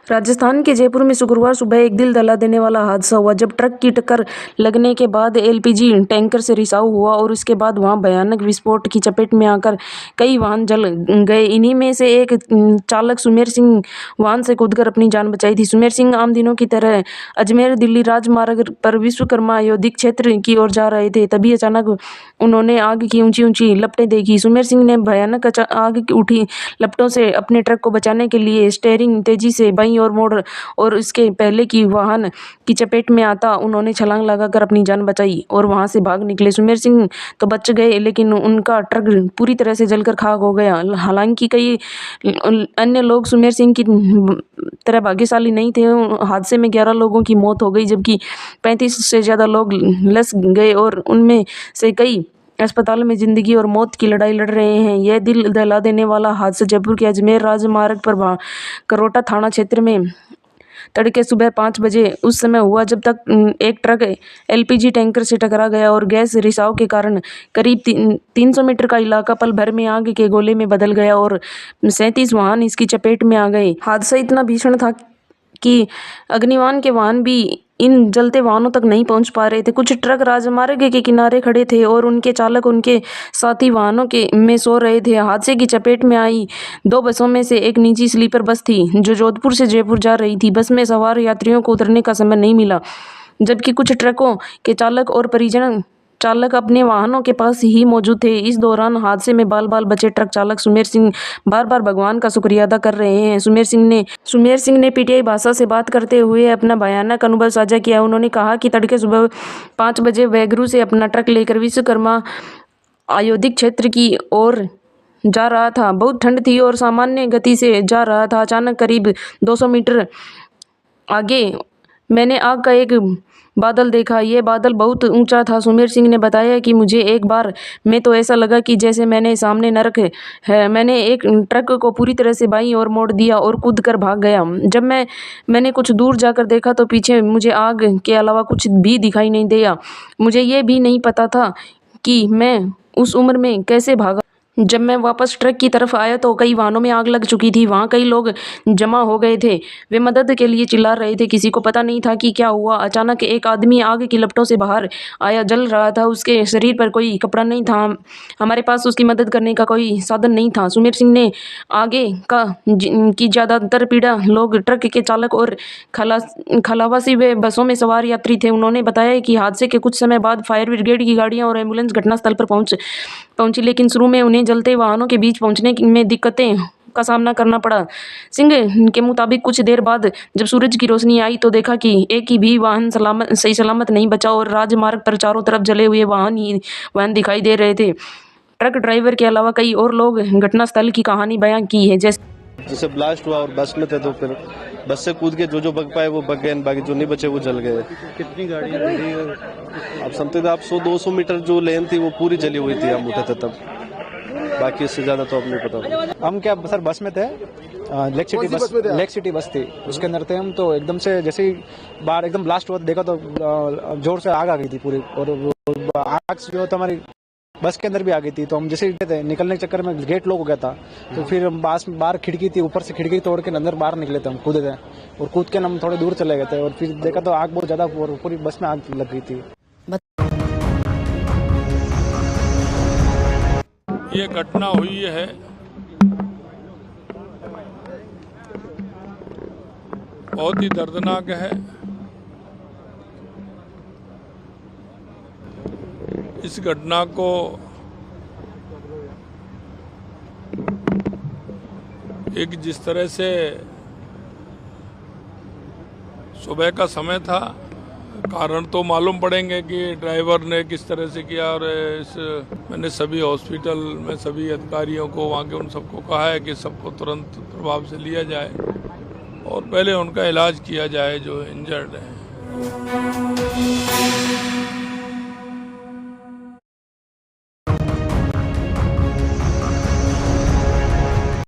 राजस्थान के जयपुर में शुक्रवार सुबह एक दिल दहला देने वाला हादसा हुआ जब ट्रक की टक्कर लगने के बाद एलपीजी टैंकर से रिसाव हुआ और उसके बाद वहां भयानक विस्फोट की चपेट में आकर कई वाहन जल गए। इन्हीं में से एक चालक सुमेर सिंह वाहन से कूदकर अपनी जान बचाई थी। सुमेर सिंह आम दिनों की तरह अजमेर दिल्ली राजमार्ग पर विश्वकर्मा अयोध्या क्षेत्र की ओर जा रहे थे। तभी अचानक उन्होंने आग की ऊंची ऊंची लपटें देखी। सुमेर सिंह ने भयानक आग की उठी लपटों से अपने ट्रक को बचाने के लिए स्टीयरिंग तेजी से बाईं और मोड़ और इसके पहले की वाहन की चपेट में आता उन्होंने छलांग लगाकर अपनी जान बचाई और वहां से भाग निकले। सुमेर सिंह तो बच गए लेकिन उनका ट्रक पूरी तरह से जलकर खाक हो गया। हालांकि कई अन्य लोग सुमेर सिंह की तरह भाग्यशाली नहीं थे। हादसे में 11 लोगों की मौत हो गई जबकि 35 से ज्यादा लोग लस गए और उनमें से कई अस्पताल में जिंदगी और मौत की लड़ाई लड़ रहे हैं। यह दिल दहला देने वाला हादसा जयपुर के अजमेर राजमार्ग पर करोटा थाना क्षेत्र में तड़के सुबह 5 बजे उस समय हुआ जब तक एक ट्रक एलपीजी टैंकर से टकरा गया और गैस रिसाव के कारण करीब 300 मीटर का इलाका पल भर में आग के गोले में बदल गया और 37 वाहन इसकी चपेट में आ गए। हादसा इतना भीषण था कि अग्निवान के वाहन भी इन जलते वाहनों तक नहीं पहुंच पा रहे थे। कुछ ट्रक राजमार्ग के किनारे खड़े थे और उनके चालक उनके साथी वाहनों के में सो रहे थे। हादसे की चपेट में आई 2 बसों में से एक निजी स्लीपर बस थी जो जोधपुर से जयपुर जा रही थी। बस में सवार यात्रियों को उतरने का समय नहीं मिला जबकि कुछ ट्रकों के चालक और परिजन चालक अपने वाहनों के पास ही मौजूद थे। इस दौरान हादसे में बाल बाल बचे ट्रक चालक सुमेर सिंह बार बार भगवान का शुक्रिया अदा कर रहे हैं। सुमेर सिंह ने पीटीआई भाषा से बात करते हुए अपना भयानक अनुभव साझा किया। उन्होंने कहा कि तड़के सुबह 5 बजे बेगरू से अपना ट्रक लेकर विश्वकर्मा अयोध्या क्षेत्र की ओर जा रहा था। बहुत ठंड थी और सामान्य गति से जा रहा था। अचानक करीब 200 मीटर आगे मैंने आग का एक बादल देखा। यह बादल बहुत ऊंचा था। सुमेर सिंह ने बताया कि मुझे एक बार में तो ऐसा लगा कि जैसे मैंने सामने नरक है। मैंने एक ट्रक को पूरी तरह से बाईं ओर मोड़ दिया और कूदकर भाग गया। जब मैंने कुछ दूर जाकर देखा तो पीछे मुझे आग के अलावा कुछ भी दिखाई नहीं दिया। मुझे यह भी नहीं पता था कि मैं उस उम्र में कैसे भागा। जब मैं वापस ट्रक की तरफ आया तो कई वाहनों में आग लग चुकी थी। वहां कई लोग जमा हो गए थे। वे मदद के लिए चिल्ला रहे थे। किसी को पता नहीं था कि क्या हुआ। अचानक एक आदमी आग की लपटों से बाहर आया, जल रहा था। उसके शरीर पर कोई कपड़ा नहीं था। हमारे पास उसकी मदद करने का कोई साधन नहीं था। सुमेर सिंह ने आगे की ज्यादातर पीड़ा लोग ट्रक के चालक और खलावासी व बसों में सवार यात्री थे। उन्होंने बताया कि हादसे के कुछ समय बाद फायर ब्रिगेड की गाड़ियां और एम्बुलेंस घटनास्थल पर पहुंची लेकिन शुरू में उन्हें जलते वाहनों के बीच पहुंचने में दिक्कतें का सामना करना पड़ा। सिंह के मुताबिक कुछ देर बाद जब सूरज की रोशनी आई तो देखा कि एक ही भी वाहन सही सलामत नहीं बचा और राजमार्ग पर चारों तरफ जले हुए वाहन दिखाई दे रहे थे। ट्रक ड्राइवर के अलावा कई और लोग घटनास्थल की कहानी बयां की है। जैसे ब्लास्ट हुआ और बस में थे तो फिर बस से कूद के जो बग पाए वो बग गए, बाकी जो नहीं बचे वो जल गए। कितनी गाड़ियां थी? आप समझते आप 100-200 मीटर जो लेन थी वो पूरी जली हुई थी। हम उठे थे तब, बाकी इससे ज्यादा तो अब नहीं पता। हम क्या सर बस में थे, लेक सिटी बस थी, उसके अंदर थे हम। तो एकदम से जैसे ही बाहर एकदम ब्लास्ट हुआ देखा तो जोर से आग आ गई थी पूरी और आग जो तो हमारी बस के अंदर भी आ गई थी। तो हम जैसे थे निकलने के चक्कर में गेट लॉक हो गया था। तो फिर हम बाहर खिड़की थी, ऊपर से खिड़की तोड़ के अंदर बाहर निकले थे। हम कूदे थे और कूद के हम थोड़े दूर चले गए थे और फिर देखा तो आग बहुत ज्यादा और पूरी बस में आग लग गई थी। ये घटना हुई है बहुत ही दर्दनाक है। इस घटना को एक जिस तरह से सुबह का समय था, कारण तो मालूम पड़ेंगे कि ड्राइवर ने किस तरह से किया। और मैंने सभी हॉस्पिटल में सभी अधिकारियों को वहाँ के उन सबको कहा है कि सबको तुरंत प्रभाव से लिया जाए और पहले उनका इलाज किया जाए जो इंजर्ड है।